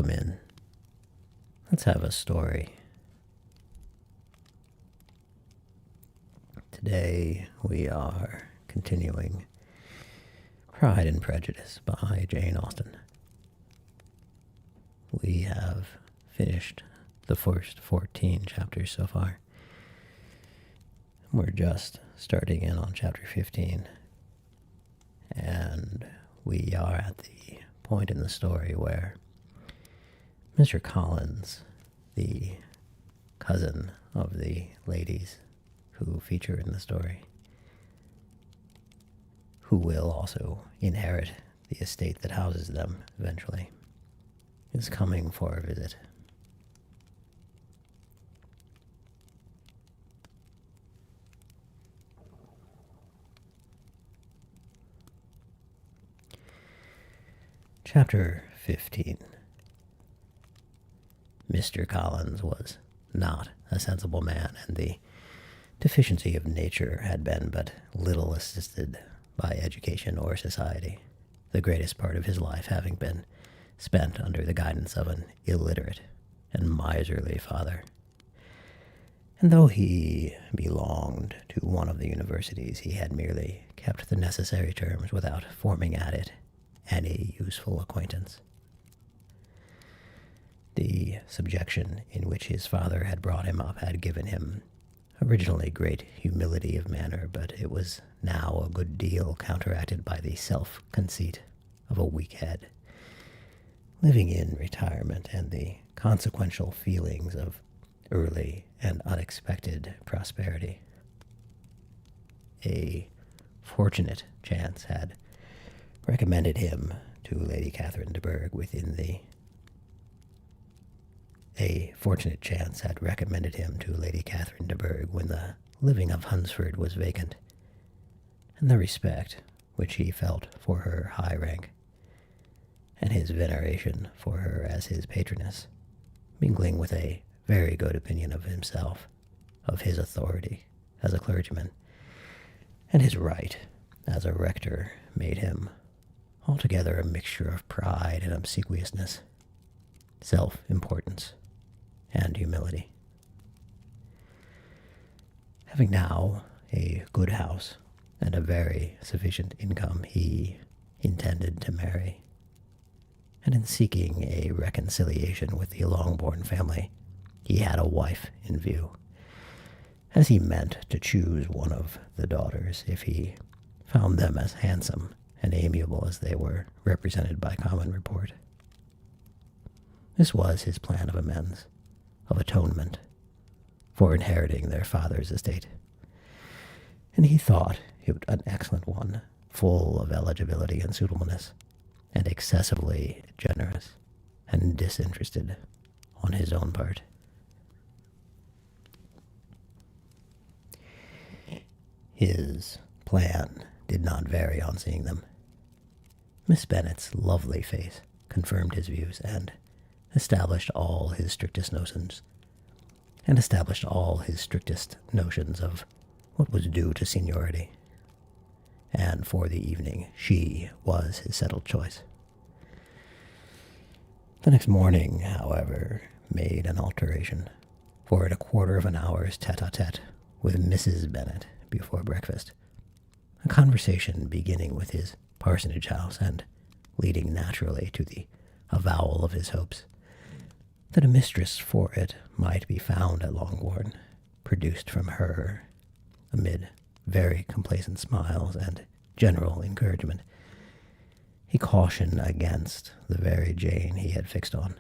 Come in. Let's have a story. Today we are continuing Pride and Prejudice by Jane Austen. We have finished the first 14 chapters so far. We're just starting in on chapter 15. And we are at the point in the story where Mr. Collins, the cousin of the ladies who feature in the story, who will also inherit the estate that houses them eventually, is coming for a visit. Chapter 15. Mr. Collins was not a sensible man, and the deficiency of nature had been but little assisted by education or society, the greatest part of his life having been spent under the guidance of an illiterate and miserly father. And though he belonged to one of the universities, he had merely kept the necessary terms without forming at it any useful acquaintance. The subjection in which his father had brought him up had given him originally great humility of manner, but it was now a good deal counteracted by the self-conceit of a weak head, living in retirement, and the consequential feelings of early and unexpected prosperity. A fortunate chance had recommended him to Lady Catherine de Bourgh when the living of Hunsford was vacant, and the respect which he felt for her high rank, and his veneration for her as his patroness, mingling with a very good opinion of himself, of his authority as a clergyman, and his right as a rector, made him altogether a mixture of pride and obsequiousness, self-importance, and humility. Having now a good house and a very sufficient income, he intended to marry, and in seeking a reconciliation with the Longbourn family, he had a wife in view, as he meant to choose one of the daughters if he found them as handsome and amiable as they were represented by common report. This was his plan of amends, of atonement, for inheriting their father's estate, and he thought it an excellent one, full of eligibility and suitableness, and excessively generous and disinterested on his own part. His plan did not vary on seeing them. Miss Bennet's lovely face confirmed his views and established all his strictest notions of what was due to seniority, and for the evening she was his settled choice. The next morning, however, made an alteration, for in a quarter of an hour's tete-a-tete with Mrs. Bennet before breakfast, a conversation beginning with his parsonage house and leading naturally to the avowal of his hopes that a mistress for it might be found at Longbourn, produced from her, amid very complacent smiles and general encouragement, he cautioned against the very Jane he had fixed on.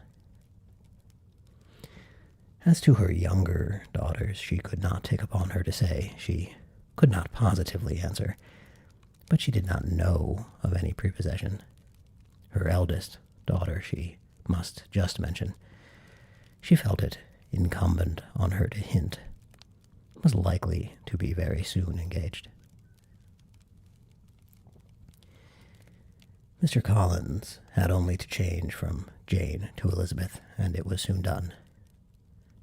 As to her younger daughters, she could not take upon her to say, she could not positively answer, but she did not know of any prepossession. Her eldest daughter she must just mention. She felt it incumbent on her to hint, was likely to be very soon engaged. Mr. Collins had only to change from Jane to Elizabeth, and it was soon done.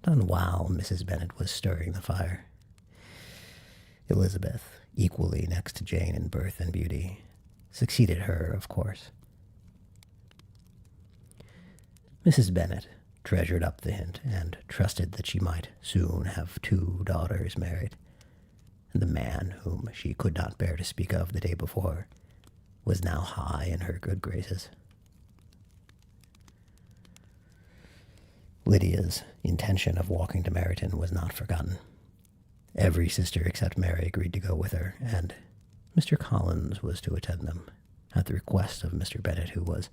Done while Mrs. Bennet was stirring the fire. Elizabeth, equally next to Jane in birth and beauty, succeeded her, of course. Mrs. Bennet treasured up the hint and trusted that she might soon have 2 daughters married, and the man whom she could not bear to speak of the day before was now high in her good graces. Lydia's intention of walking to Meryton was not forgotten. Every sister except Mary agreed to go with her, and Mr. Collins was to attend them, at the request of Mr. Bennet, who was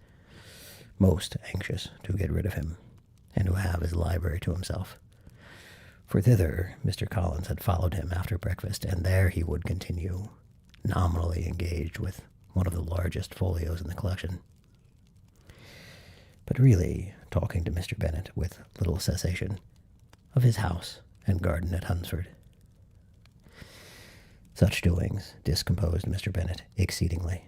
most anxious to get rid of him, and to have his library to himself. For thither Mr. Collins had followed him after breakfast, and there he would continue, nominally engaged with one of the largest folios in the collection, but really talking to Mr. Bennet with little cessation of his house and garden at Hunsford. Such doings discomposed Mr. Bennet exceedingly.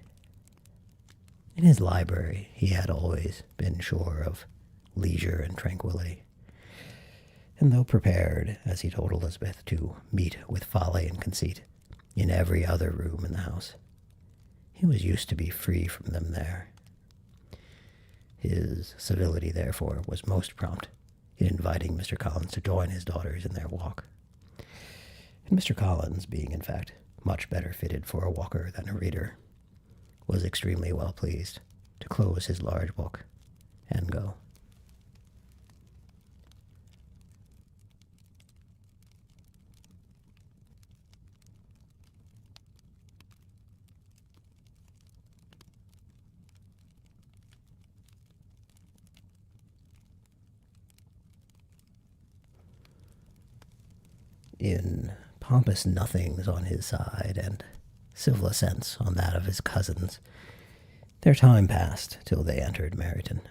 In his library he had always been sure of leisure and tranquillity, and though prepared, as he told Elizabeth, to meet with folly and conceit in every other room in the house, he was used to be free from them there. His civility, therefore, was most prompt in inviting Mr. Collins to join his daughters in their walk. And Mr. Collins, being in fact much better fitted for a walker than a reader, was extremely well pleased to close his large book and go. In pompous nothings on his side and civil assents on that of his cousins, their time passed till they entered Meryton.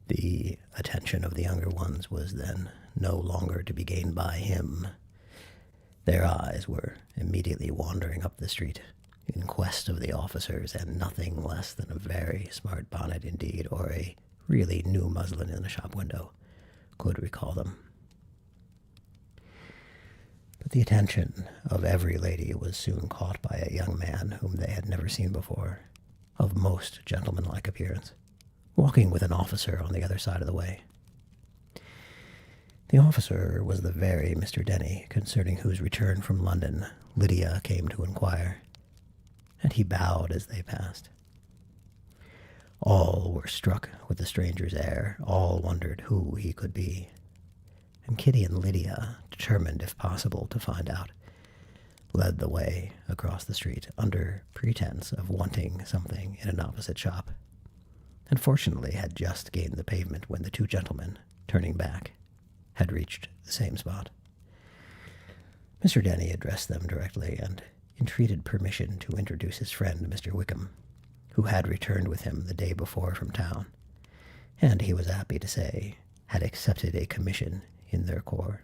The attention of the younger ones was then no longer to be gained by him. Their eyes were immediately wandering up the street in quest of the officers, and nothing less than a very smart bonnet indeed, or a really new muslin in a shop window, could recall them. But the attention of every lady was soon caught by a young man whom they had never seen before, of most gentlemanlike appearance, walking with an officer on the other side of the way. The officer was the very Mr. Denny concerning whose return from London Lydia came to inquire, and he bowed as they passed. All were struck with the stranger's air, all wondered who he could be, and Kitty and Lydia, determined if possible to find out, led the way across the street under pretense of wanting something in an opposite shop, and fortunately had just gained the pavement when the 2 gentlemen, turning back, had reached the same spot. Mr. Denny addressed them directly and entreated permission to introduce his friend Mr. Wickham, who had returned with him the day before from town, and he was happy to say had accepted a commission in their corps.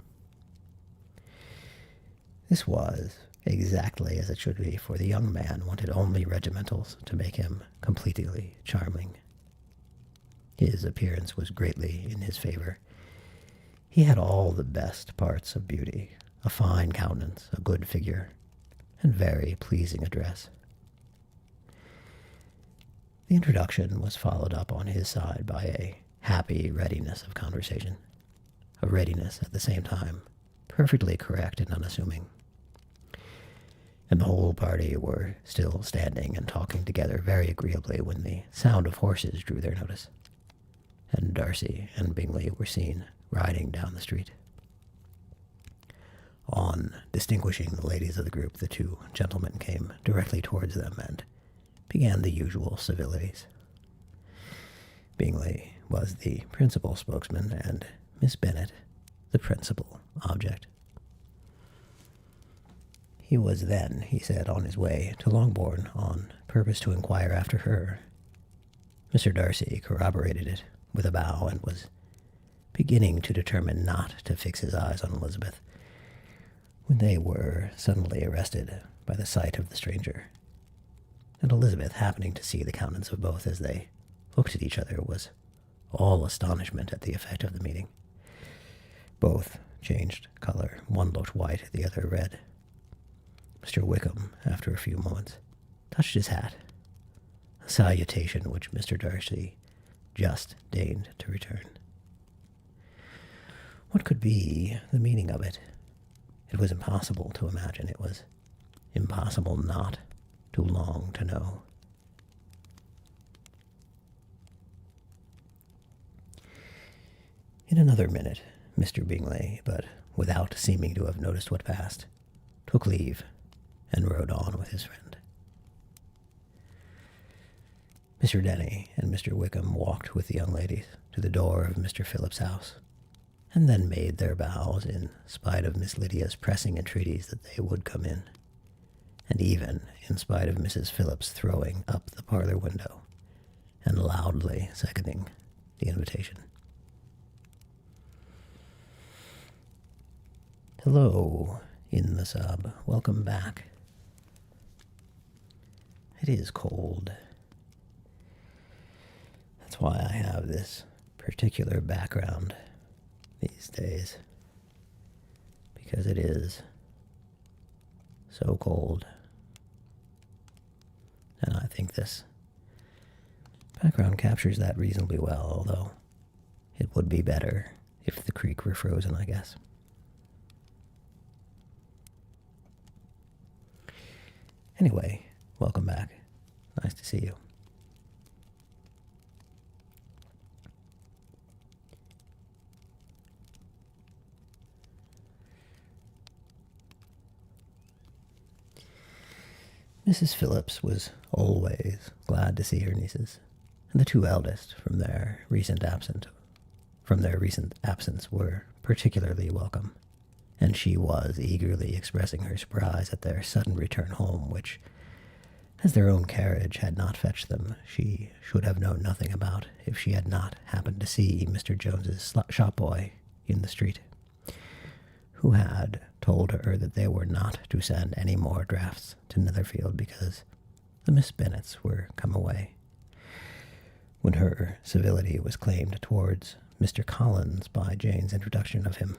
This was exactly as it should be, for the young man wanted only regimentals to make him completely charming. His appearance was greatly in his favor. He had all the best parts of beauty, a fine countenance, a good figure, and very pleasing address. The introduction was followed up on his side by a happy readiness of conversation, a readiness at the same time perfectly correct and unassuming. And the whole party were still standing and talking together very agreeably when the sound of horses drew their notice, and Darcy and Bingley were seen riding down the street. On distinguishing the ladies of the group, the 2 gentlemen came directly towards them and began the usual civilities. Bingley was the principal spokesman, and Miss Bennet the principal object. He was then, he said, on his way to Longbourn on purpose to inquire after her. Mr. Darcy corroborated it with a bow, and was beginning to determine not to fix his eyes on Elizabeth, when they were suddenly arrested by the sight of the stranger, and Elizabeth, happening to see the countenance of both as they looked at each other, was all astonishment at the effect of the meeting. Both changed color. One looked white, the other red. Mr. Wickham, after a few moments, touched his hat, a salutation which Mr. Darcy just deigned to return. What could be the meaning of it? It was impossible to imagine. It was impossible not to long to know. In another minute, Mr. Bingley, but without seeming to have noticed what passed, took leave and rode on with his friend. Mr. Denny and Mr. Wickham walked with the young ladies to the door of Mr. Phillip's house, and then made their bows in spite of Miss Lydia's pressing entreaties that they would come in, and even in spite of Mrs. Phillips throwing up the parlor window and loudly seconding the invitation. "Hello, in the sub. Welcome back. It is cold. That's why I have this particular background these days, because it is so cold. And I think this background captures that reasonably well, although it would be better if the creek were frozen, I guess. Anyway, welcome back. Nice to see you. Mrs. Phillips was always glad to see her nieces, and the two eldest, from their recent absence, were particularly welcome, and she was eagerly expressing her surprise at their sudden return home, which, as their own carriage had not fetched them, she should have known nothing about if she had not happened to see Mr. Jones's shop boy in the street, who had told her that they were not to send any more drafts to Netherfield because the Miss Bennets were come away. When her civility was claimed towards Mr. Collins by Jane's introduction of him,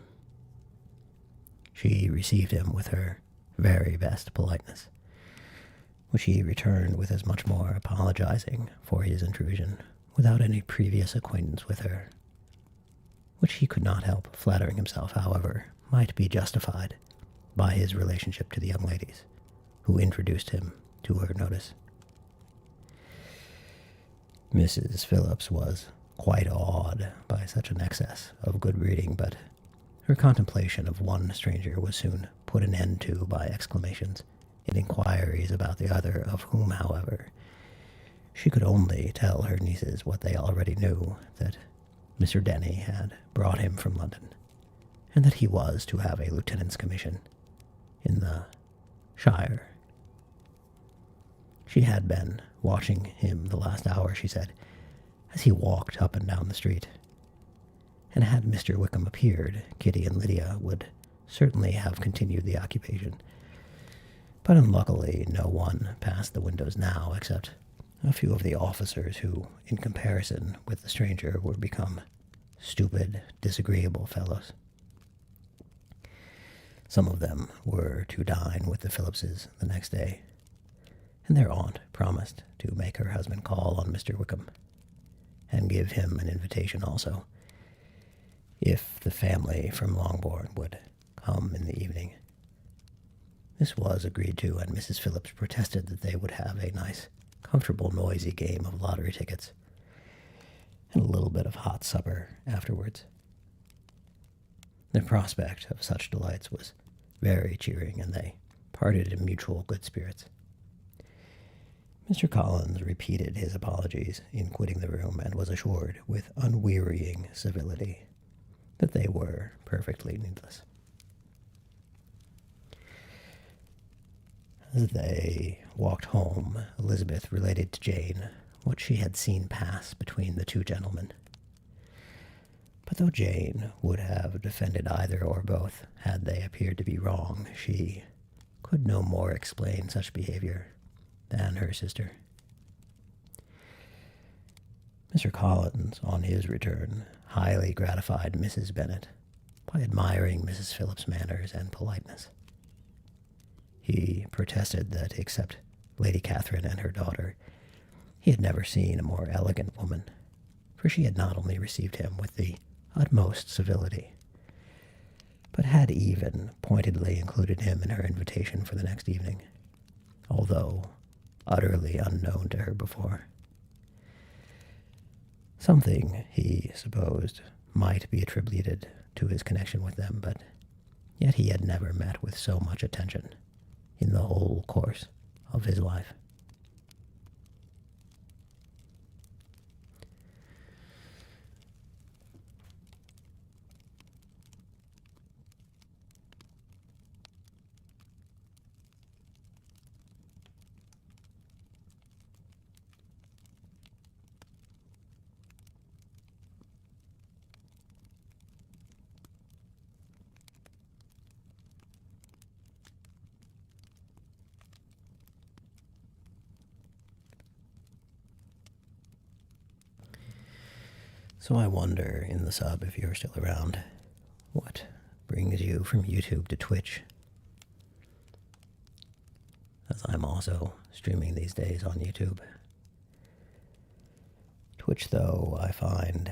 she received him with her very best politeness, which he returned with as much more apologizing for his intrusion, without any previous acquaintance with her, which he could not help flattering himself, however, might be justified by his relationship to the young ladies, who introduced him to her notice. Mrs. Phillips was quite awed by such an excess of good breeding, but her contemplation of one stranger was soon put an end to by exclamations and inquiries about the other, of whom, however, she could only tell her nieces what they already knew, that Mr. Denny had brought him from London, and that he was to have a lieutenant's commission in the Shire. She had been watching him the last hour, she said, as he walked up and down the street, and had Mr. Wickham appeared, Kitty and Lydia would certainly have continued the occupation. But unluckily no one passed the windows now, except a few of the officers who, in comparison with the stranger, were become stupid, disagreeable fellows. Some of them were to dine with the Phillipses the next day, and their aunt promised to make her husband call on Mr. Wickham, and give him an invitation also, if the family from Longbourn would come in the evening. This was agreed to, and Mrs. Phillips protested that they would have a nice, comfortable, noisy game of lottery tickets, and a little bit of hot supper afterwards. The prospect of such delights was very cheering, and they parted in mutual good spirits. Mr. Collins repeated his apologies in quitting the room, and was assured with unwearying civility that they were perfectly needless. As they walked home, Elizabeth related to Jane what she had seen pass between the two gentlemen. But though Jane would have defended either or both had they appeared to be wrong, she could no more explain such behavior than her sister. Mr. Collins, on his return, highly gratified Mrs. Bennet by admiring Mrs. Phillips's manners and politeness. He protested that, except Lady Catherine and her daughter, he had never seen a more elegant woman, for she had not only received him with the utmost civility, but had even pointedly included him in her invitation for the next evening, although utterly unknown to her before. Something, he supposed, might be attributed to his connection with them, but yet he had never met with so much attention in the whole course of his life. So I wonder, in the sub, if you're still around, what brings you from YouTube to Twitch? As I'm also streaming these days on YouTube. Twitch, though, I find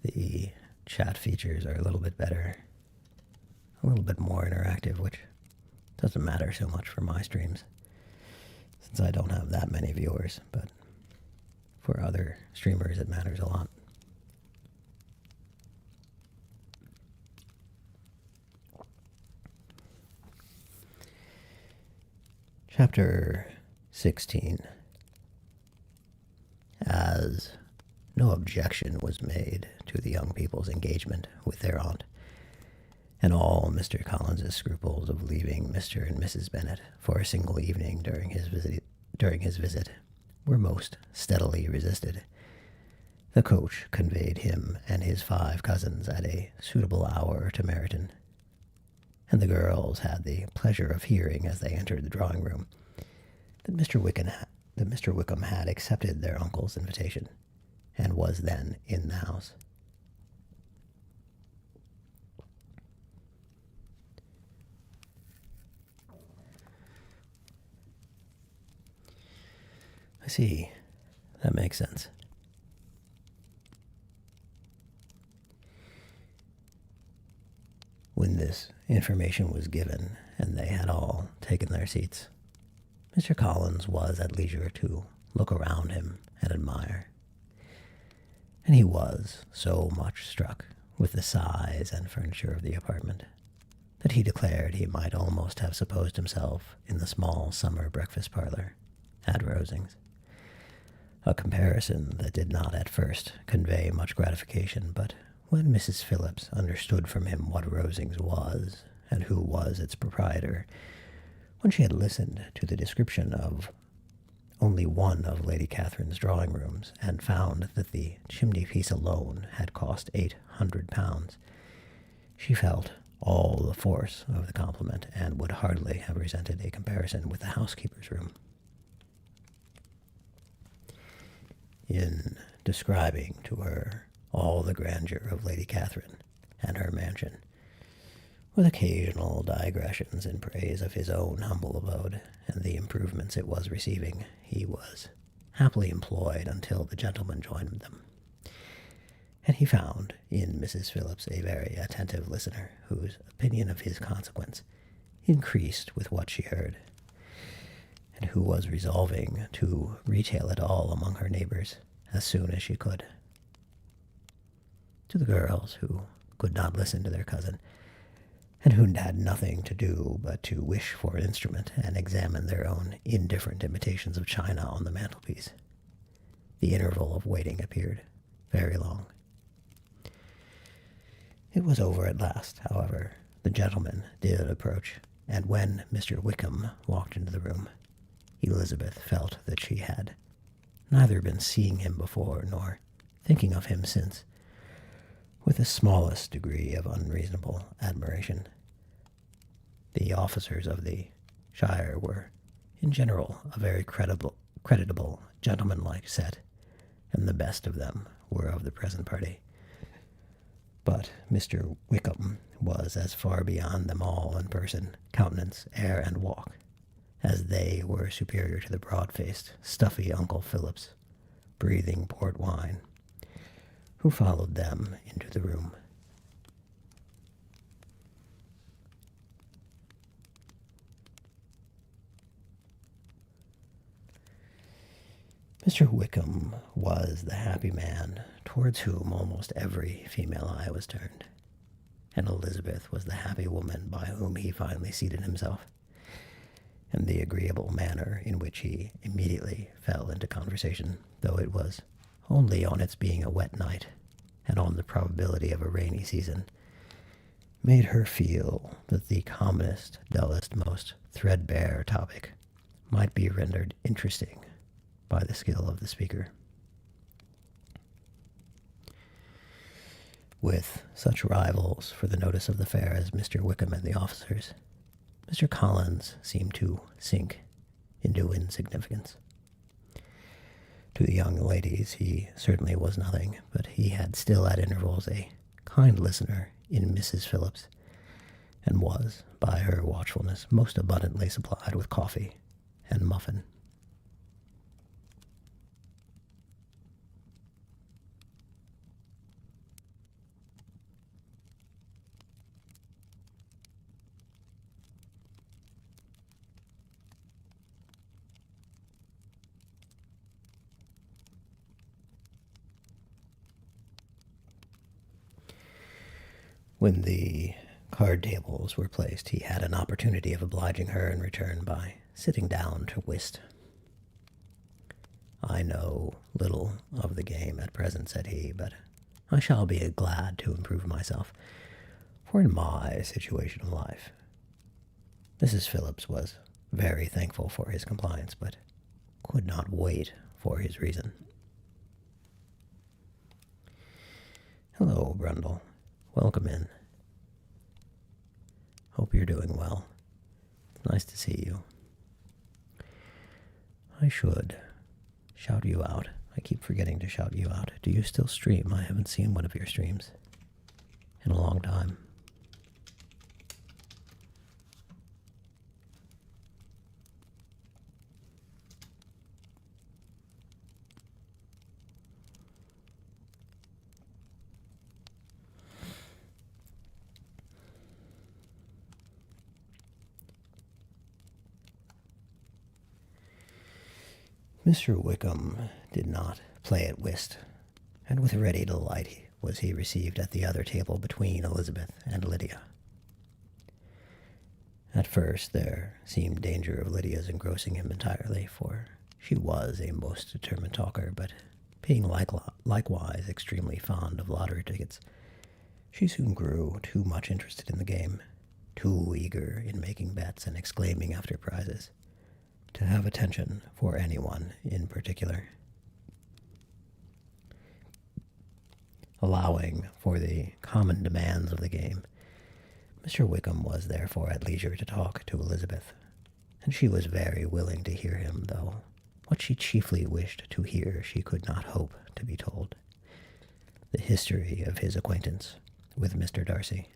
the chat features are a little bit better, a little bit more interactive, which doesn't matter so much for my streams, since I don't have that many viewers, but for other streamers it matters a lot. Chapter 16. As no objection was made to the young people's engagement with their aunt, and all Mr. Collins's scruples of leaving Mr. and Mrs. Bennet for a single evening during his visit were most steadily resisted, the coach conveyed him and his 5 cousins at a suitable hour to Meryton, and the girls had the pleasure of hearing as they entered the drawing-room that Mr. Wickham had accepted their uncle's invitation and was then in the house. I see. That makes sense. When this information was given and they had all taken their seats, Mr. Collins was at leisure to look around him and admire. And he was so much struck with the size and furniture of the apartment that he declared he might almost have supposed himself in the small summer breakfast parlor at Rosings. A comparison that did not at first convey much gratification, but when Mrs. Phillips understood from him what Rosings was, and who was its proprietor, when she had listened to the description of only one of Lady Catherine's drawing-rooms, and found that the chimney-piece alone had cost £800, she felt all the force of the compliment, and would hardly have resented a comparison with the housekeeper's room. In describing to her all the grandeur of Lady Catherine and her mansion, with occasional digressions in praise of his own humble abode and the improvements it was receiving, he was happily employed until the gentlemen joined them, and he found in Mrs. Phillips a very attentive listener, whose opinion of his consequence increased with what she heard, and who was resolving to retail it all among her neighbors as soon as she could. To the girls, who could not listen to their cousin, and who had nothing to do but to wish for an instrument and examine their own indifferent imitations of china on the mantelpiece, the interval of waiting appeared very long. It was over at last, however. The gentleman did approach, and when Mr. Wickham walked into the room, Elizabeth felt that she had neither been seeing him before nor thinking of him since, with the smallest degree of unreasonable admiration. The officers of the shire were, in general, a very creditable, gentlemanlike set, and the best of them were of the present party. But Mr. Wickham was as far beyond them all in person, countenance, air, and walk, as they were superior to the broad-faced, stuffy Uncle Phillips, breathing port wine, who followed them into the room. Mr. Wickham was the happy man towards whom almost every female eye was turned, and Elizabeth was the happy woman by whom he finally seated himself, and the agreeable manner in which he immediately fell into conversation, though it was only on its being a wet night, and on the probability of a rainy season, made her feel that the commonest, dullest, most threadbare topic might be rendered interesting by the skill of the speaker. With such rivals for the notice of the fair as Mr. Wickham and the officers, Mr. Collins seemed to sink into insignificance. To the young ladies he certainly was nothing, but he had still at intervals a kind listener in Mrs. Phillips, and was, by her watchfulness, most abundantly supplied with coffee and muffin. When the card tables were placed, he had an opportunity of obliging her in return by sitting down to whist. "I know little of the game at present," said he, "but I shall be glad to improve myself, for in my situation of life—" Mrs. Phillips was very thankful for his compliance, but could not wait for his reason. "Hello, Brundle. Welcome in. Hope you're doing well. It's nice to see you. I should shout you out. I keep forgetting to shout you out. Do you still stream? I haven't seen one of your streams in a long time." Mr. Wickham did not play at whist, and with ready delight was he received at the other table between Elizabeth and Lydia. At first there seemed danger of Lydia's engrossing him entirely, for she was a most determined talker, but being likewise extremely fond of lottery tickets, she soon grew too much interested in the game, too eager in making bets and exclaiming after prizes, to have attention for anyone in particular. Allowing for the common demands of the game, Mr. Wickham was therefore at leisure to talk to Elizabeth, and she was very willing to hear him, though what she chiefly wished to hear she could not hope to be told: the history of his acquaintance with Mr. Darcy.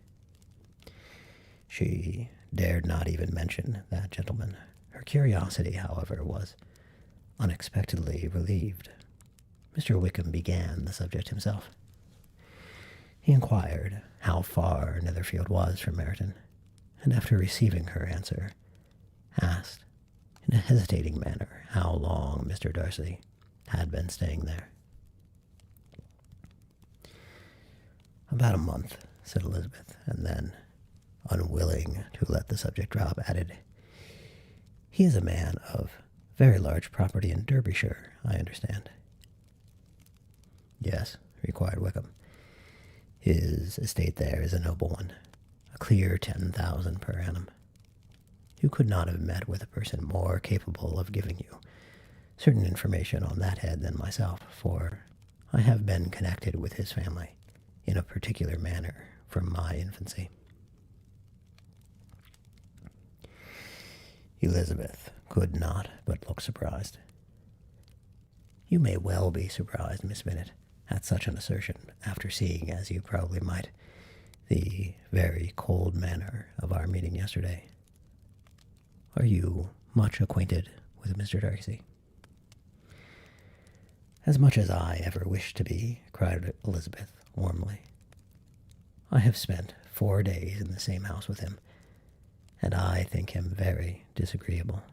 She dared not even mention that gentleman. Her curiosity, however, was unexpectedly relieved. Mr. Wickham began the subject himself. He inquired how far Netherfield was from Meryton, and after receiving her answer, asked in a hesitating manner how long Mr. Darcy had been staying there. "About a month," said Elizabeth, and then, unwilling to let the subject drop, added, "He is a man of very large property in Derbyshire, I understand." "Yes," replied Wickham. "His estate there is a noble one, a clear 10,000 per annum. You could not have met with a person more capable of giving you certain information on that head than myself, for I have been connected with his family in a particular manner from my infancy." Elizabeth could not but look surprised. "You may well be surprised, Miss Bennet, at such an assertion, after seeing, as you probably might, the very cold manner of our meeting yesterday. Are you much acquainted with Mr. Darcy?" As much as I ever wish to be, cried Elizabeth warmly. I have spent 4 days in the same house with him, and I think him very disagreeable.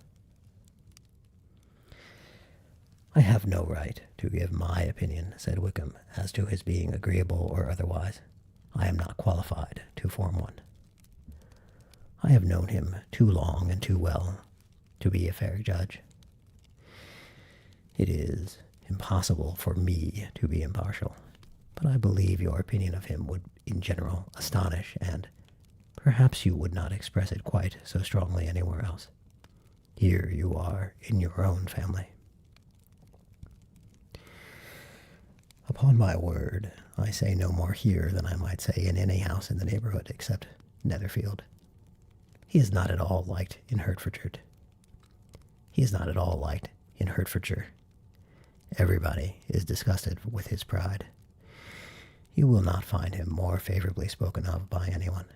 I have no right to give my opinion, said Wickham, as to his being agreeable or otherwise. I am not qualified to form one. I have known him too long and too well to be a fair judge. It is impossible for me to be impartial, but I believe your opinion of him would in general astonish, and perhaps you would not express it quite so strongly anywhere else. Here you are in your own family. Upon my word, I say no more here than I might say in any house in the neighborhood except Netherfield. He is not at all liked in Hertfordshire. Everybody is disgusted with his pride. You will not find him more favorably spoken of by anyone.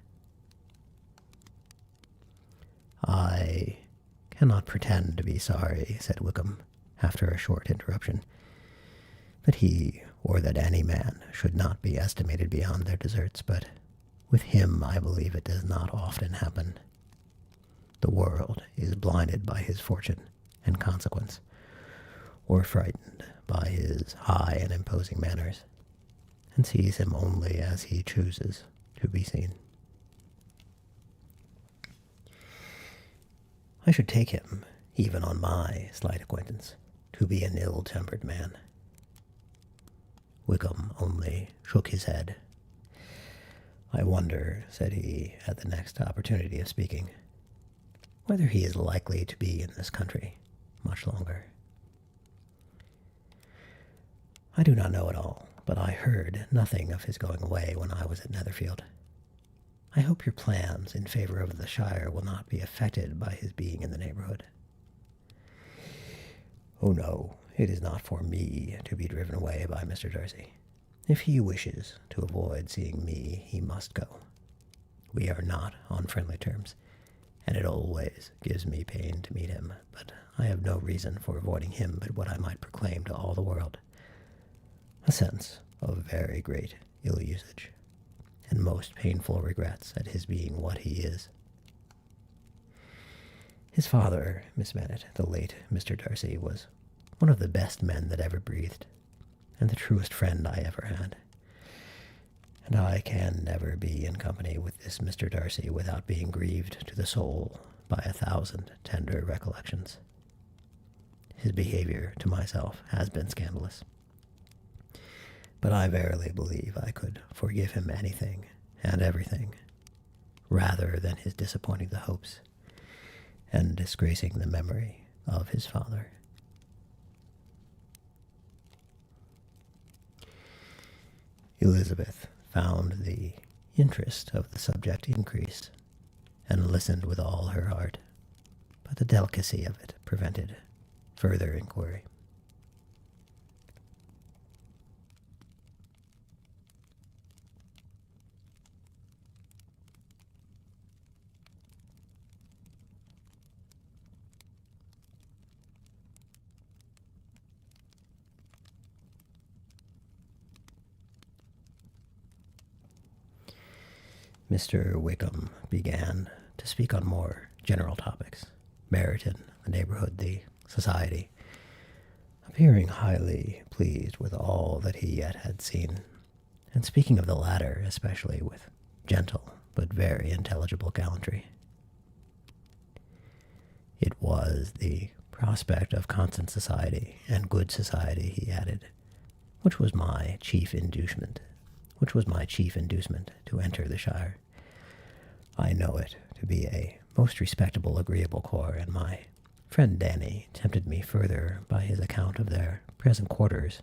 I cannot pretend to be sorry, said Wickham, after a short interruption, that he or that any man should not be estimated beyond their deserts, but with him I believe it does not often happen. The world is blinded by his fortune and consequence, or frightened by his high and imposing manners, and sees him only as he chooses to be seen. I should take him, even on my slight acquaintance, to be an ill-tempered man. Wickham only shook his head. I wonder, said he, at the next opportunity of speaking, whether he is likely to be in this country much longer. I do not know at all, but I heard nothing of his going away when I was at Netherfield. I hope your plans in favor of the Shire will not be affected by his being in the neighborhood. Oh no, it is not for me to be driven away by Mr. Darcy. If he wishes to avoid seeing me, he must go. We are not on friendly terms, and it always gives me pain to meet him, but I have no reason for avoiding him but what I might proclaim to all the world. A sense of very great ill-usage, and most painful regrets at his being what he is. His father, Miss Bennet, the late Mr. Darcy, was one of the best men that ever breathed, and the truest friend I ever had. And I can never be in company with this Mr. Darcy without being grieved to the soul by 1,000 tender recollections. His behavior to myself has been scandalous, but I verily believe I could forgive him anything and everything, rather than his disappointing the hopes and disgracing the memory of his father. Elizabeth found the interest of the subject increased, and listened with all her heart, but the delicacy of it prevented further inquiry. Mr. Wickham began to speak on more general topics, Meryton, the neighborhood, the society, appearing highly pleased with all that he yet had seen, and speaking of the latter especially with gentle but very intelligible gallantry. It was the prospect of constant society and good society, he added, which was my chief inducement to enter the Shire. I know it to be a most respectable, agreeable corps, and my friend Danny tempted me further by his account of their present quarters,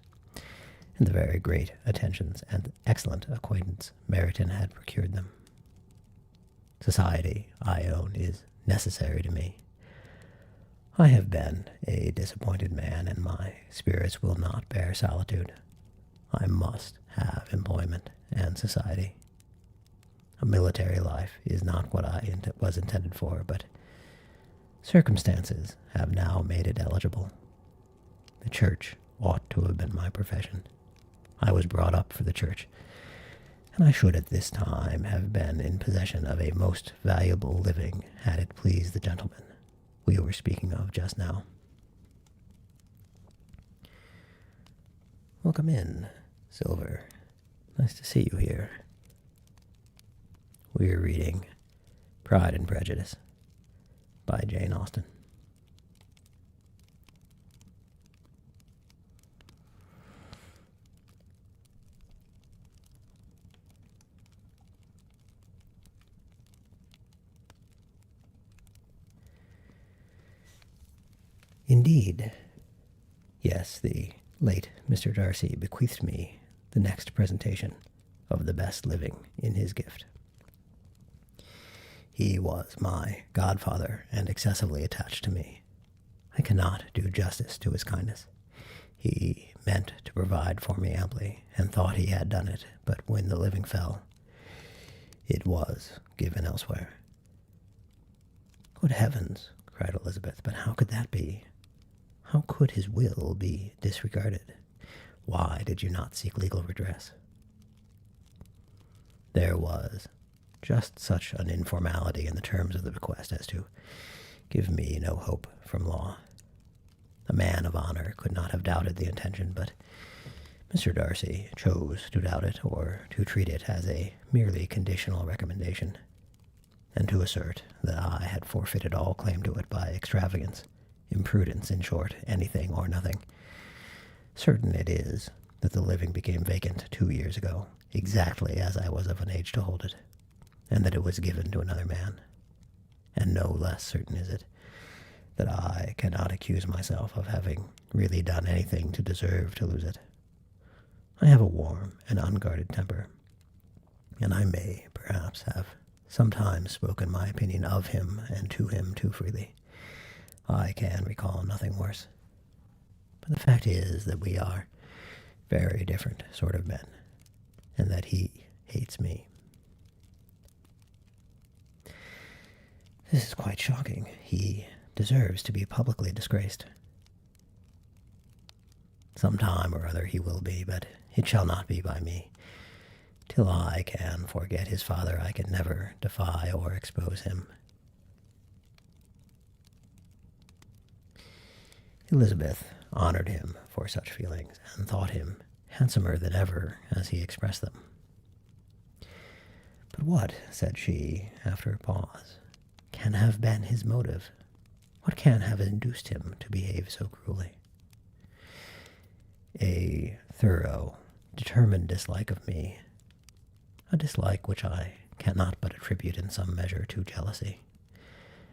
and the very great attentions and excellent acquaintance Meryton had procured them. Society, I own, is necessary to me. I have been a disappointed man, and my spirits will not bear solitude. I must have employment and society. A military life is not what I was intended for, but circumstances have now made it eligible. The church ought to have been my profession. I was brought up for the church, and I should at this time have been in possession of a most valuable living had it pleased the gentleman we were speaking of just now. Welcome in, Silver. Nice to see you here. We are reading Pride and Prejudice by Jane Austen. Indeed, yes, the late Mr. Darcy bequeathed me the next presentation of the best living in his gift. He was my godfather and excessively attached to me. I cannot do justice to his kindness. He meant to provide for me amply, and thought he had done it, but when the living fell, it was given elsewhere. Good heavens, cried Elizabeth, but how could that be? How could his will be disregarded? Why did you not seek legal redress? There was just such an informality in the terms of the bequest as to give me no hope from law. A man of honor could not have doubted the intention, but Mr. Darcy chose to doubt it, or to treat it as a merely conditional recommendation, and to assert that I had forfeited all claim to it by extravagance, imprudence, in short, anything or nothing. Certain it is that the living became vacant 2 years ago, exactly as I was of an age to hold it, and that it was given to another man. And no less certain is it that I cannot accuse myself of having really done anything to deserve to lose it. I have a warm and unguarded temper, and I may, perhaps, have sometimes spoken my opinion of him and to him too freely. I can recall nothing worse. But the fact is that we are very different sort of men, and that he hates me. This is quite shocking. He deserves to be publicly disgraced. Some time or other he will be, but it shall not be by me. Till I can forget his father, I can never defy or expose him. Elizabeth honored him for such feelings, and thought him handsomer than ever as he expressed them. But what, said she, after a pause, can have been his motive? What can have induced him to behave so cruelly? A thorough, determined dislike of me, a dislike which I cannot but attribute in some measure to jealousy.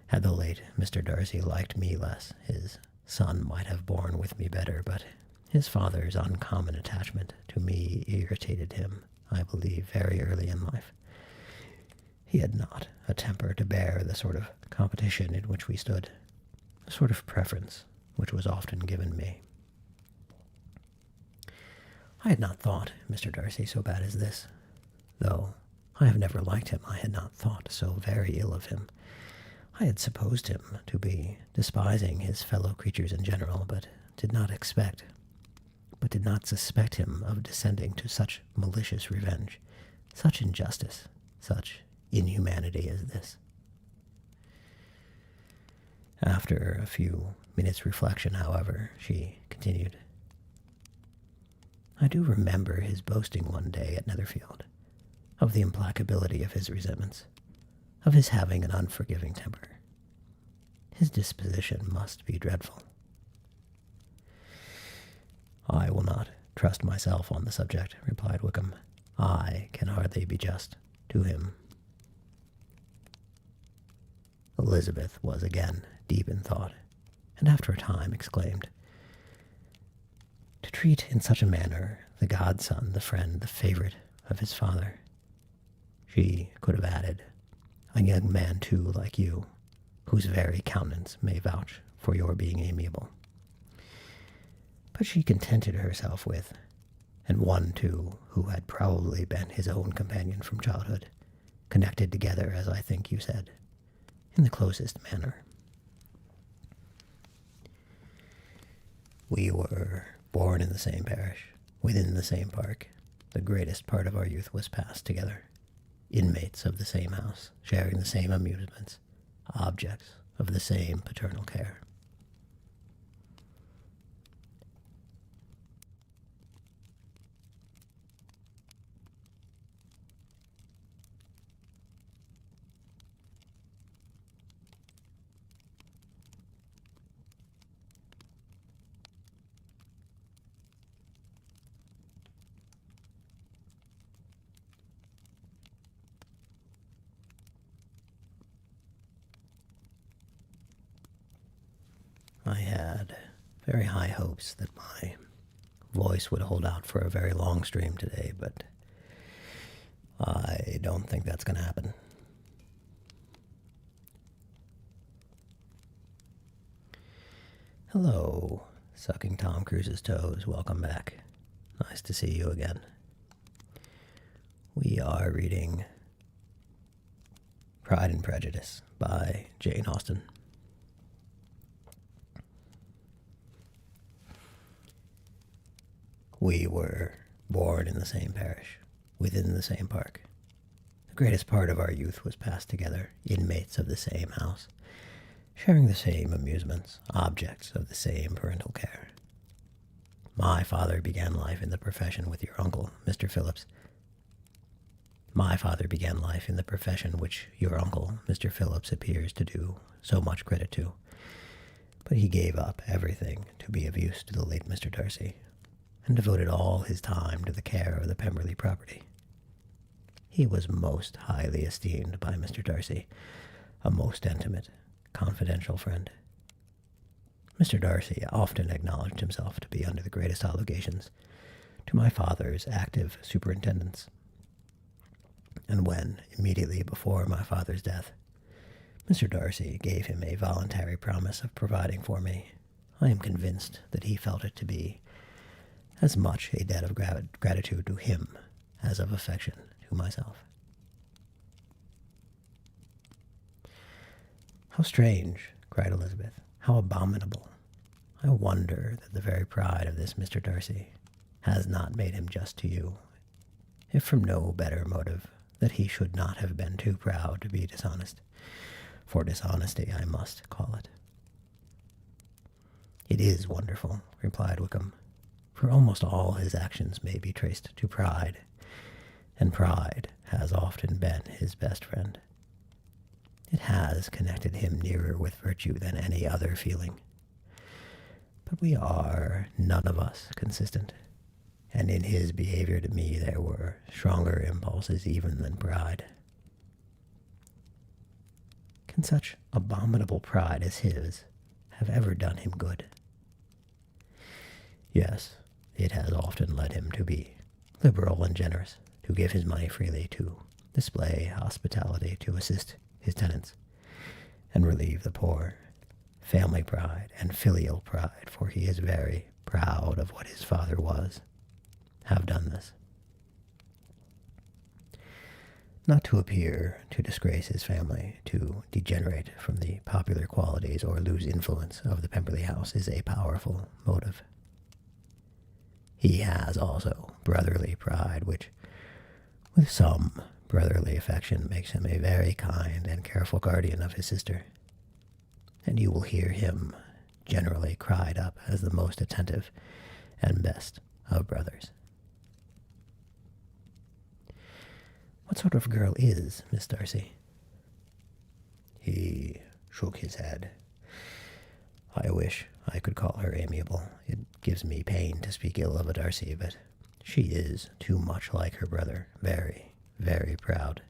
Had the late Mr. Darcy liked me less, his son might have borne with me better, but his father's uncommon attachment to me irritated him, I believe, very early in life. He had not a temper to bear the sort of competition in which we stood, the sort of preference which was often given me. I had not thought Mr. Darcy so bad as this. Though I have never liked him, I had not thought so very ill of him. I had supposed him to be despising his fellow creatures in general, but did not suspect him of descending to such malicious revenge, such injustice, such inhumanity as this. After a few minutes' reflection, however, she continued, I do remember his boasting one day at Netherfield of the implacability of his resentments, of his having an unforgiving temper. His disposition must be dreadful. I will not trust myself on the subject, replied Wickham. I can hardly be just to him. Elizabeth was again deep in thought, and after a time exclaimed, To treat in such a manner the godson, the friend, the favorite of his father. She could have added, a young man too like you, whose very countenance may vouch for your being amiable. But she contented herself with, and one too who had probably been his own companion from childhood, connected together, as I think you said, in the closest manner. We were born in the same parish, within the same park. The greatest part of our youth was passed together, inmates of the same house, sharing the same amusements, objects of the same paternal care. I had very high hopes that my voice would hold out for a very long stream today, but I don't think that's going to happen. Hello, sucking Tom Cruise's toes. Welcome back. Nice to see you again. We are reading Pride and Prejudice by Jane Austen. We were born in the same parish, within the same park. The greatest part of our youth was passed together, inmates of the same house, sharing the same amusements, objects of the same parental care. My father began life in the profession with your uncle, Mr. Phillips. My father began life in the profession which your uncle, Mr. Phillips, appears to do so much credit to, but he gave up everything to be of use to the late Mr. Darcy, and devoted all his time to the care of the Pemberley property. He was most highly esteemed by Mr. Darcy, a most intimate, confidential friend. Mr. Darcy often acknowledged himself to be under the greatest obligations to my father's active superintendence, and when, immediately before my father's death, Mr. Darcy gave him a voluntary promise of providing for me, I am convinced that he felt it to be as much a debt of gratitude to him as of affection to myself. "How strange," cried Elizabeth, "how abominable! I wonder that the very pride of this Mr. Darcy has not made him just to you, if from no better motive that he should not have been too proud to be dishonest, for dishonesty I must call it." "It is wonderful," replied Wickham, "for almost all his actions may be traced to pride, and pride has often been his best friend. It has connected him nearer with virtue than any other feeling. But we are none of us consistent, and in his behavior to me there were stronger impulses even than pride. Can such abominable pride as his have ever done him good? Yes, it has often led him to be liberal and generous, to give his money freely, to display hospitality, to assist his tenants, and relieve the poor. Family pride and filial pride, for he is very proud of what his father was, have done this. Not to appear to disgrace his family, to degenerate from the popular qualities or lose influence of the Pemberley house is a powerful motive. He has also brotherly pride, which, with some brotherly affection, makes him a very kind and careful guardian of his sister, and you will hear him generally cried up as the most attentive and best of brothers. What sort of girl is Miss Darcy?" He shook his head. "I wish I could call her amiable. It gives me pain to speak ill of a Darcy, but she is too much like her brother, very, very proud.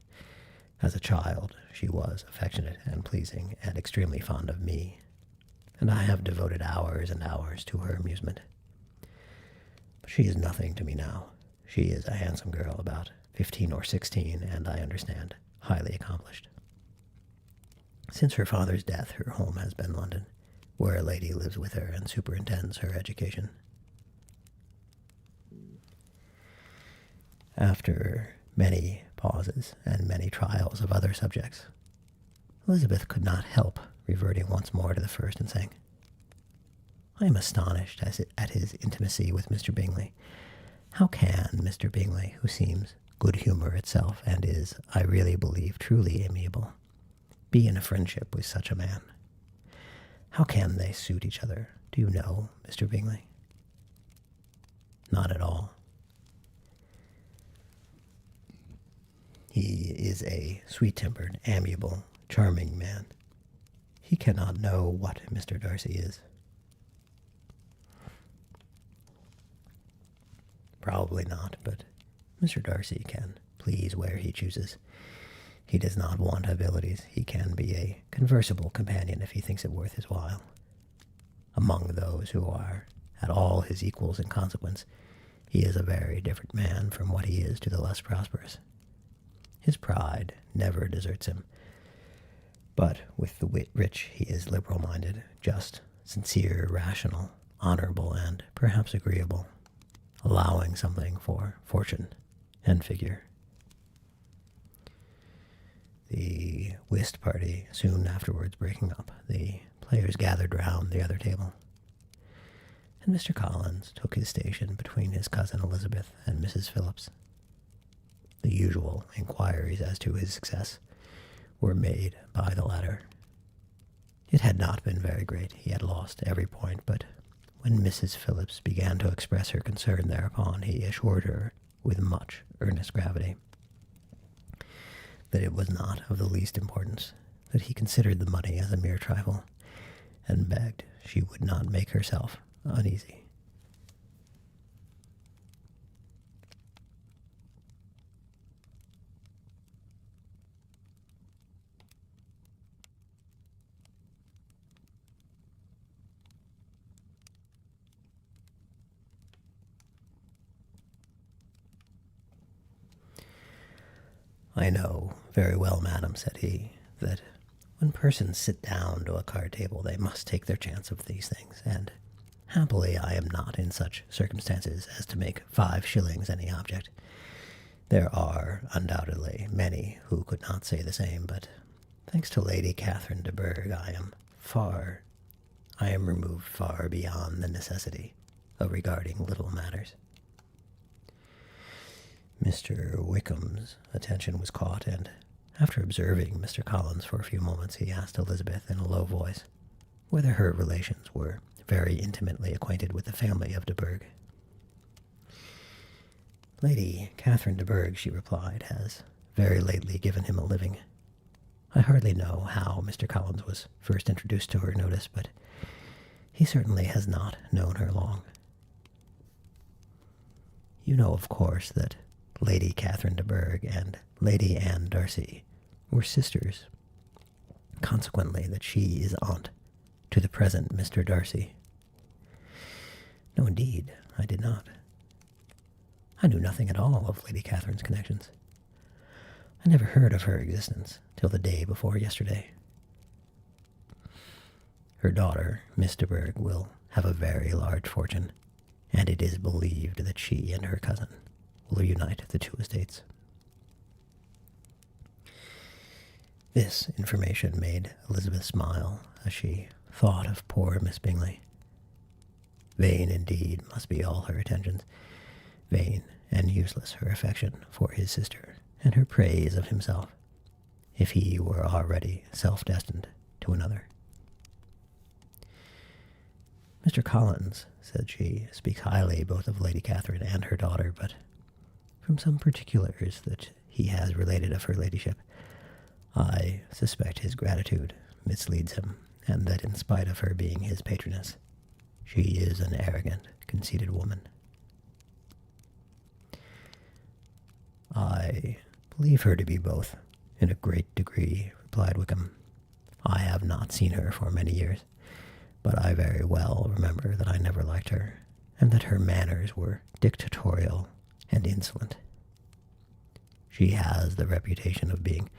As a child, she was affectionate and pleasing and extremely fond of me, and I have devoted hours and hours to her amusement. But she is nothing to me now. She is a handsome girl, about 15 or 16, and I understand, highly accomplished. Since her father's death, her home has been London, where a lady lives with her and superintends her education." After many pauses and many trials of other subjects, Elizabeth could not help reverting once more to the first and saying, I am astonished at his intimacy with Mr. Bingley. How can Mr. Bingley, who seems good humor itself, and is, I really believe, truly amiable, be in a friendship with such a man? How can they suit each other? Do you know, Mr. Bingley? Not at all. He is a sweet-tempered, amiable, charming man. He cannot know what Mr. Darcy is. Probably not, but Mr. Darcy can please where he chooses. He does not want abilities. He can be a conversable companion if he thinks it worth his while. Among those who are at all his equals in consequence, he is a very different man from what he is to the less prosperous. His pride never deserts him, but with the rich he is liberal-minded, just, sincere, rational, honorable, and perhaps agreeable, allowing something for fortune and figure. The whist party soon afterwards breaking up, the players gathered round the other table, and Mr. Collins took his station between his cousin Elizabeth and Mrs. Phillips. The usual inquiries as to his success were made by the latter. It had not been very great. He had lost every point, but when Mrs. Phillips began to express her concern thereupon, he assured her with much earnest gravity that it was not of the least importance, that he considered the money as a mere trifle, and begged she would not make herself uneasy. I know very well, madam, said he, that when persons sit down to a card table they must take their chance of these things, and happily I am not in such circumstances as to make 5 shillings any object. There are undoubtedly many who could not say the same, but thanks to Lady Catherine de Bourgh I am removed far beyond the necessity of regarding little matters. Mr. Wickham's attention was caught, and after observing Mr. Collins for a few moments, he asked Elizabeth in a low voice whether her relations were very intimately acquainted with the family of de Bourgh. Lady Catherine de Bourgh, she replied, has very lately given him a living. I hardly know how Mr. Collins was first introduced to her notice, but he certainly has not known her long. You know, of course, that Lady Catherine de Bourgh and Lady Anne Darcy were sisters, consequently that she is aunt to the present Mr. Darcy. No, indeed, I did not. I knew nothing at all of Lady Catherine's connections. I never heard of her existence till the day before yesterday. Her daughter, Miss de Bourgh, will have a very large fortune, and it is believed that she and her cousin will unite the 2 estates. This information made Elizabeth smile as she thought of poor Miss Bingley. Vain indeed must be all her attentions, vain and useless her affection for his sister, and her praise of himself, if he were already self-destined to another. Mr. Collins, said she, speaks highly both of Lady Catherine and her daughter, but from some particulars that he has related of her ladyship, I suspect his gratitude misleads him, and that in spite of her being his patroness, she is an arrogant, conceited woman. I believe her to be both, in a great degree, replied Wickham. I have not seen her for many years, but I very well remember that I never liked her, and that her manners were dictatorial and insolent. She has the reputation of being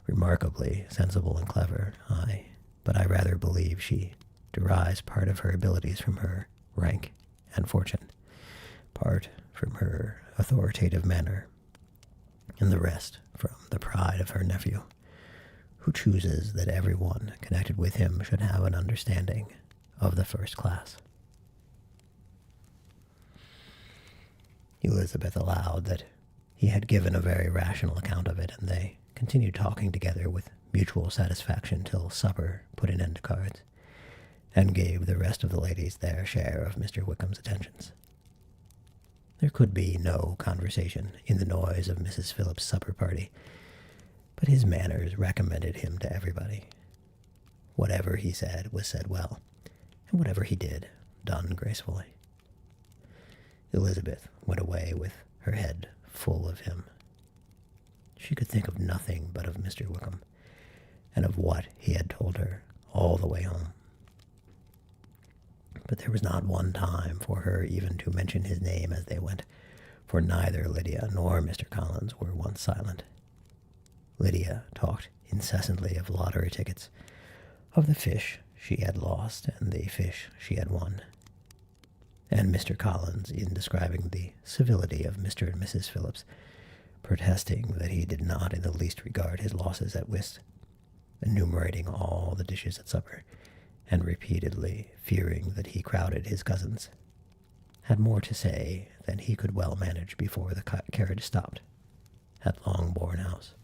remarkably sensible and clever, but I rather believe she derives part of her abilities from her rank and fortune, part from her authoritative manner, and the rest from the pride of her nephew, who chooses that everyone connected with him should have an understanding of the first class. Elizabeth allowed that he had given a very rational account of it, and they continued talking together with mutual satisfaction till supper put an end to cards, and gave the rest of the ladies their share of Mr. Wickham's attentions. There could be no conversation in the noise of Mrs. Phillips's supper party, but his manners recommended him to everybody. Whatever he said was said well, and whatever he did, done gracefully. Elizabeth went away with her head full of him. She could think of nothing but of Mr. Wickham, and of what he had told her all the way home. But there was not one time for her even to mention his name as they went, for neither Lydia nor Mr. Collins were once silent. Lydia talked incessantly of lottery tickets, of the fish she had lost and the fish she had won, and Mr. Collins, in describing the civility of Mr. and Mrs. Phillips, protesting that he did not in the least regard his losses at whist, enumerating all the dishes at supper, and repeatedly fearing that he crowded his cousins, had more to say than he could well manage before the carriage stopped at Longbourn House.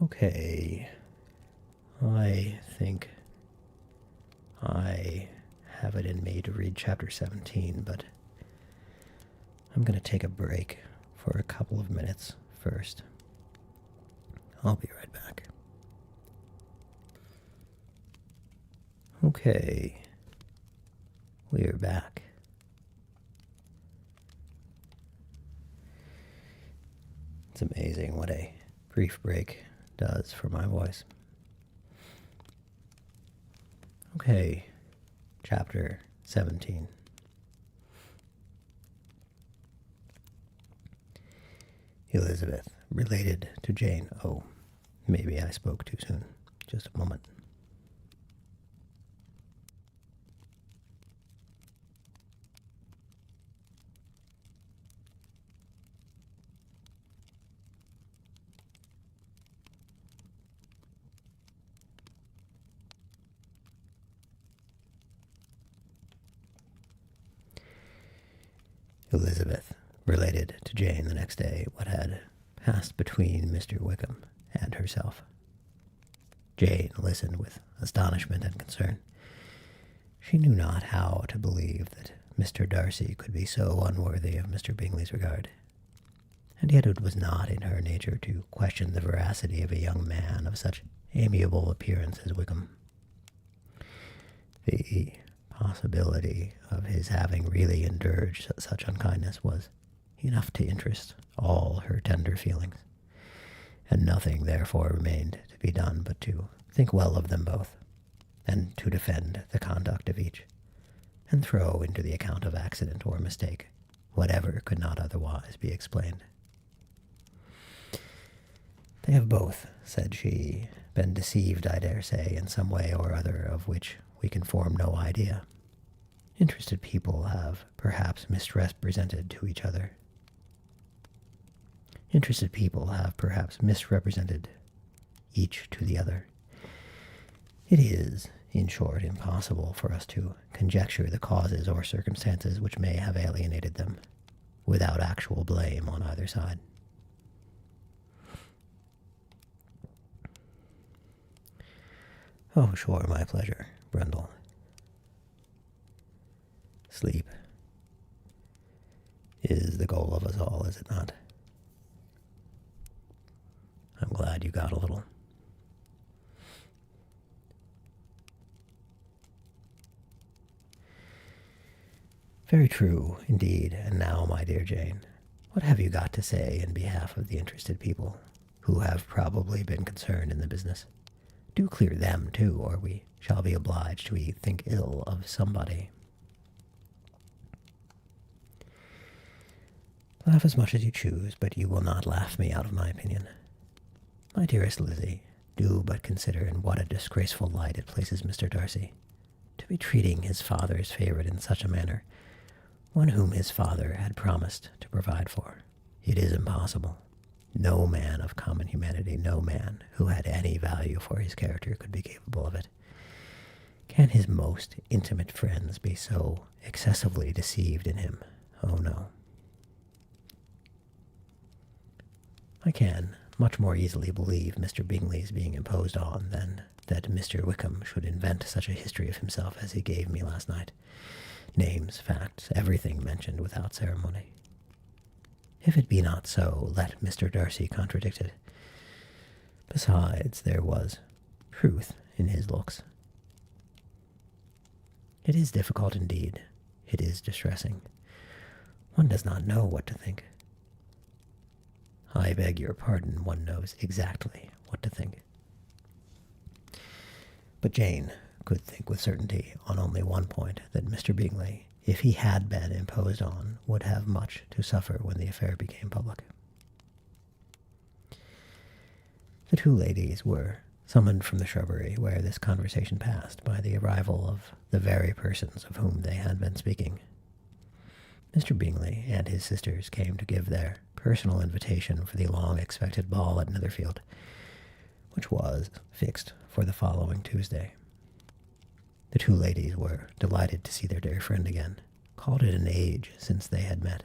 Okay, I think I have it in me to read chapter 17, but I'm going to take a break for a couple of minutes first. I'll be right back. Okay, we're back. It's amazing what a brief break does for my voice. Okay, chapter 17. Elizabeth related to Jane. Oh, maybe I spoke too soon. Just a moment. Elizabeth related to Jane the next day what had passed between Mr. Wickham and herself. Jane listened with astonishment and concern. She knew not how to believe that Mr. Darcy could be so unworthy of Mr. Bingley's regard, and yet it was not in her nature to question the veracity of a young man of such amiable appearance as Wickham. The possibility of his having really endured such unkindness was enough to interest all her tender feelings, and nothing therefore remained to be done but to think well of them both, and to defend the conduct of each, and throw into the account of accident or mistake whatever could not otherwise be explained. They have both, said she, been deceived, I dare say, in some way or other of which we can form no idea. Interested people have perhaps misrepresented to each other. Interested people have perhaps misrepresented each to the other. It is, in short, impossible for us to conjecture the causes or circumstances which may have alienated them, without actual blame on either side. Oh, sure, my pleasure, Brundle. Sleep is the goal of us all, is it not? I'm glad you got a little. Very true, indeed. And now, my dear Jane, what have you got to say in behalf of the interested people, who have probably been concerned in the business? Do clear them, too, or we shall be obliged to think ill of somebody. Laugh as much as you choose, but you will not laugh me out of my opinion. My dearest Lizzie, do but consider in what a disgraceful light it places Mr. Darcy, to be treating his father's favorite in such a manner, one whom his father had promised to provide for. It is impossible. No man of common humanity, no man who had any value for his character could be capable of it. Can his most intimate friends be so excessively deceived in him? Oh no. I can much more easily believe Mr. Bingley's being imposed on than that Mr. Wickham should invent such a history of himself as he gave me last night. Names, facts, everything mentioned without ceremony. If it be not so, let Mr. Darcy contradict it. Besides, there was truth in his looks. It is difficult indeed. It is distressing. One does not know what to think. I beg your pardon, one knows exactly what to think. But Jane could think with certainty on only one point, that Mr. Bingley, if he had been imposed on, would have much to suffer when the affair became public. The two ladies were summoned from the shrubbery where this conversation passed by the arrival of the very persons of whom they had been speaking. Mr. Bingley and his sisters came to give their personal invitation for the long-expected ball at Netherfield, which was fixed for the following Tuesday. The two ladies were delighted to see their dear friend again, called it an age since they had met,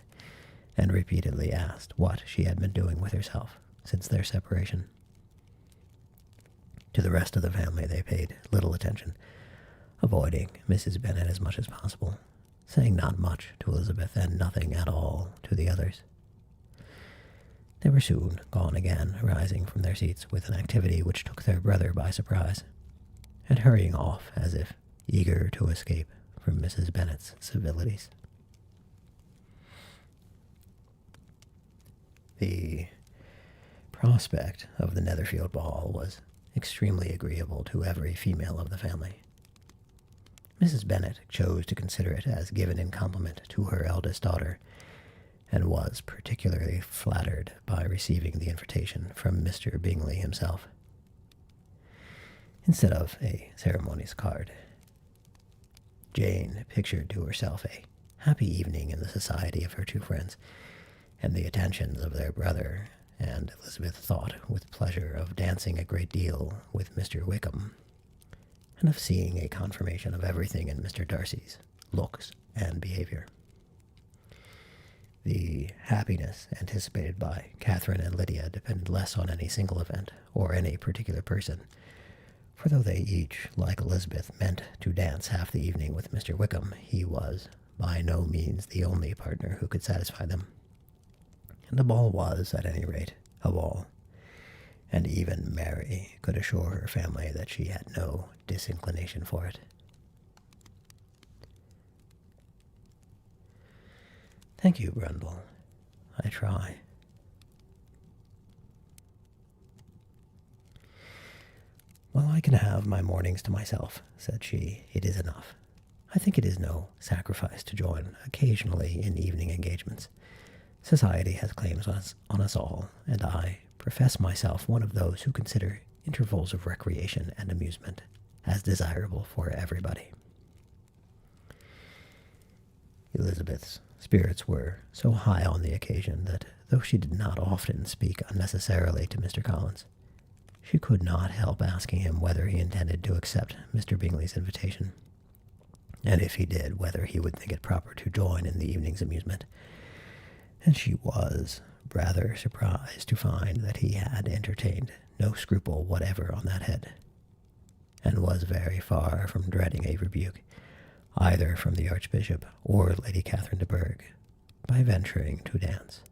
and repeatedly asked what she had been doing with herself since their separation. To the rest of the family they paid little attention, avoiding Mrs. Bennet as much as possible, saying not much to Elizabeth and nothing at all to the others. They were soon gone again, rising from their seats with an activity which took their brother by surprise, and hurrying off as if eager to escape from Mrs. Bennet's civilities. The prospect of the Netherfield ball was extremely agreeable to every female of the family. Mrs. Bennet chose to consider it as given in compliment to her eldest daughter, and was particularly flattered by receiving the invitation from Mr. Bingley himself, instead of a ceremonious card. Jane pictured to herself a happy evening in the society of her two friends, and the attentions of their brother, and Elizabeth thought with pleasure of dancing a great deal with Mr. Wickham, and of seeing a confirmation of everything in Mr. Darcy's looks and behavior. The happiness anticipated by Catherine and Lydia depended less on any single event or any particular person, for though they each, like Elizabeth, meant to dance half the evening with Mr. Wickham, he was by no means the only partner who could satisfy them. And the ball was, at any rate, a ball, and even Mary could assure her family that she had no disinclination for it. Thank you, Brundle. I try. Well, I can have my mornings to myself, said she. It is enough. I think it is no sacrifice to join occasionally in evening engagements. Society has claims on us all, and I profess myself one of those who consider intervals of recreation and amusement as desirable for everybody. Elizabeth's spirits were so high on the occasion that, though she did not often speak unnecessarily to Mr. Collins, she could not help asking him whether he intended to accept Mr. Bingley's invitation, and if he did, whether he would think it proper to join in the evening's amusement. And she was rather surprised to find that he had entertained no scruple whatever on that head, and was very far from dreading a rebuke, either from the Archbishop or Lady Catherine de Bourgh, by venturing to dance.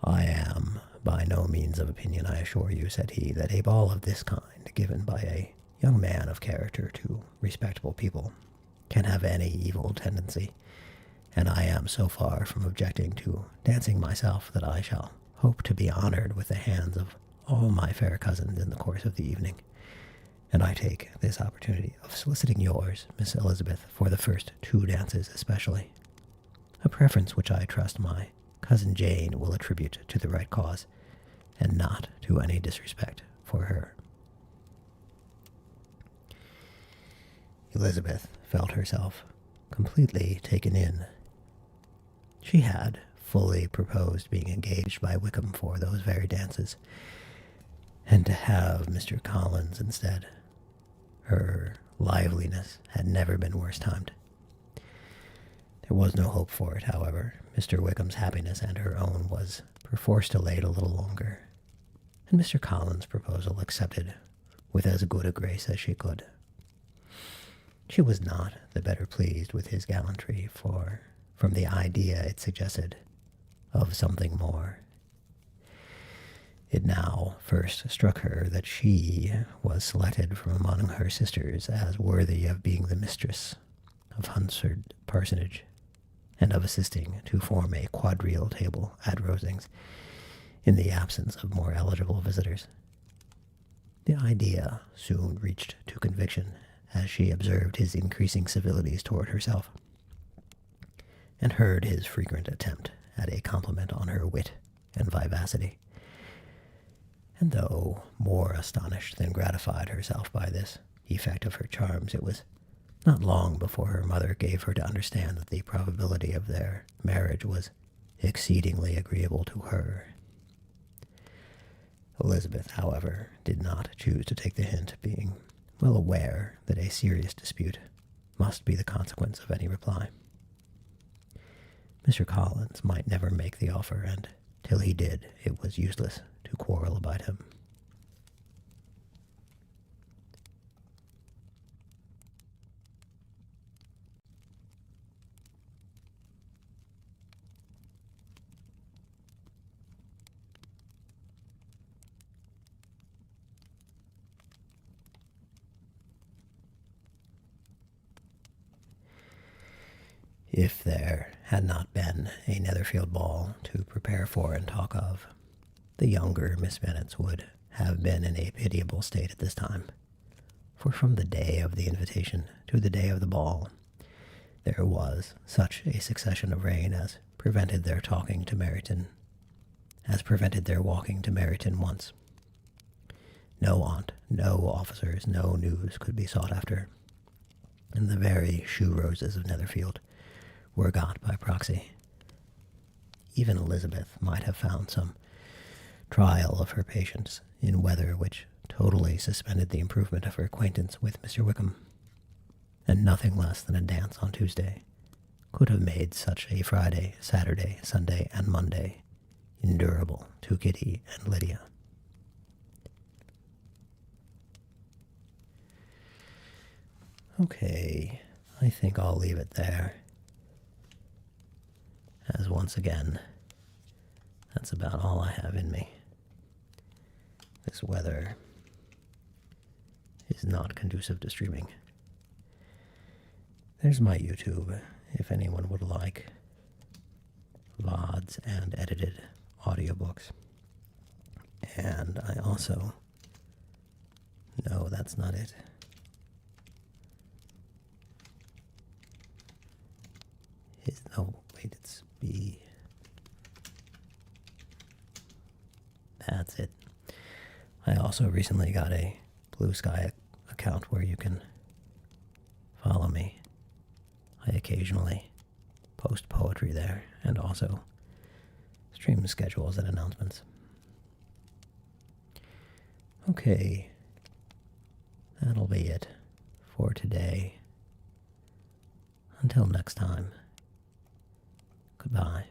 I am by no means of opinion, I assure you, said he, that a ball of this kind, given by a young man of character to respectable people, can have any evil tendency, and I am so far from objecting to dancing myself that I shall hope to be honored with the hands of all my fair cousins in the course of the evening, and I take this opportunity of soliciting yours, Miss Elizabeth, for the first 2 dances especially, a preference which I trust my cousin Jane will attribute to the right cause, and not to any disrespect for her. Elizabeth felt herself completely taken in. She had fully proposed being engaged by Wickham for those very dances, and to have Mr. Collins instead. Her liveliness had never been worse timed. There was no hope for it, however. Mr. Wickham's happiness and her own was perforce delayed a little longer, and Mr. Collins' proposal accepted with as good a grace as she could. She was not the better pleased with his gallantry, for from the idea it suggested of something more. It now first struck her that she was selected from among her sisters as worthy of being the mistress of Hunsford Parsonage, and of assisting to form a quadrille table at Rosings in the absence of more eligible visitors. The idea soon reached to conviction as she observed his increasing civilities toward herself, and heard his frequent attempt at a compliment on her wit and vivacity. And though more astonished than gratified herself by this effect of her charms, it was not long before her mother gave her to understand that the probability of their marriage was exceedingly agreeable to her. Elizabeth, however, did not choose to take the hint, being well aware that a serious dispute must be the consequence of any reply. Mr. Collins might never make the offer, and till he did, it was useless to quarrel about him. If there had not been a Netherfield ball to prepare for and talk of, the younger Miss Bennets would have been in a pitiable state at this time, for from the day of the invitation to the day of the ball, there was such a succession of rain as prevented their talking to Meryton, as prevented their walking to Meryton once. No aunt, no officers, no news could be sought after, and the very shoe roses of Netherfield were got by proxy. Even Elizabeth might have found some trial of her patience in weather which totally suspended the improvement of her acquaintance with Mr. Wickham, and nothing less than a dance on Tuesday could have made such a Friday, Saturday, Sunday, and Monday endurable to Kitty and Lydia. Okay, I think I'll leave it there, as once again, that's about all I have in me. This weather is not conducive to streaming. There's my YouTube, if anyone would like VODs and edited audiobooks. And I also... No, that's not it. It's B. That's it. I also recently got a Blue Sky account where you can follow me. I occasionally post poetry there and also stream schedules and announcements. Okay, that'll be it for today. Until next time, goodbye.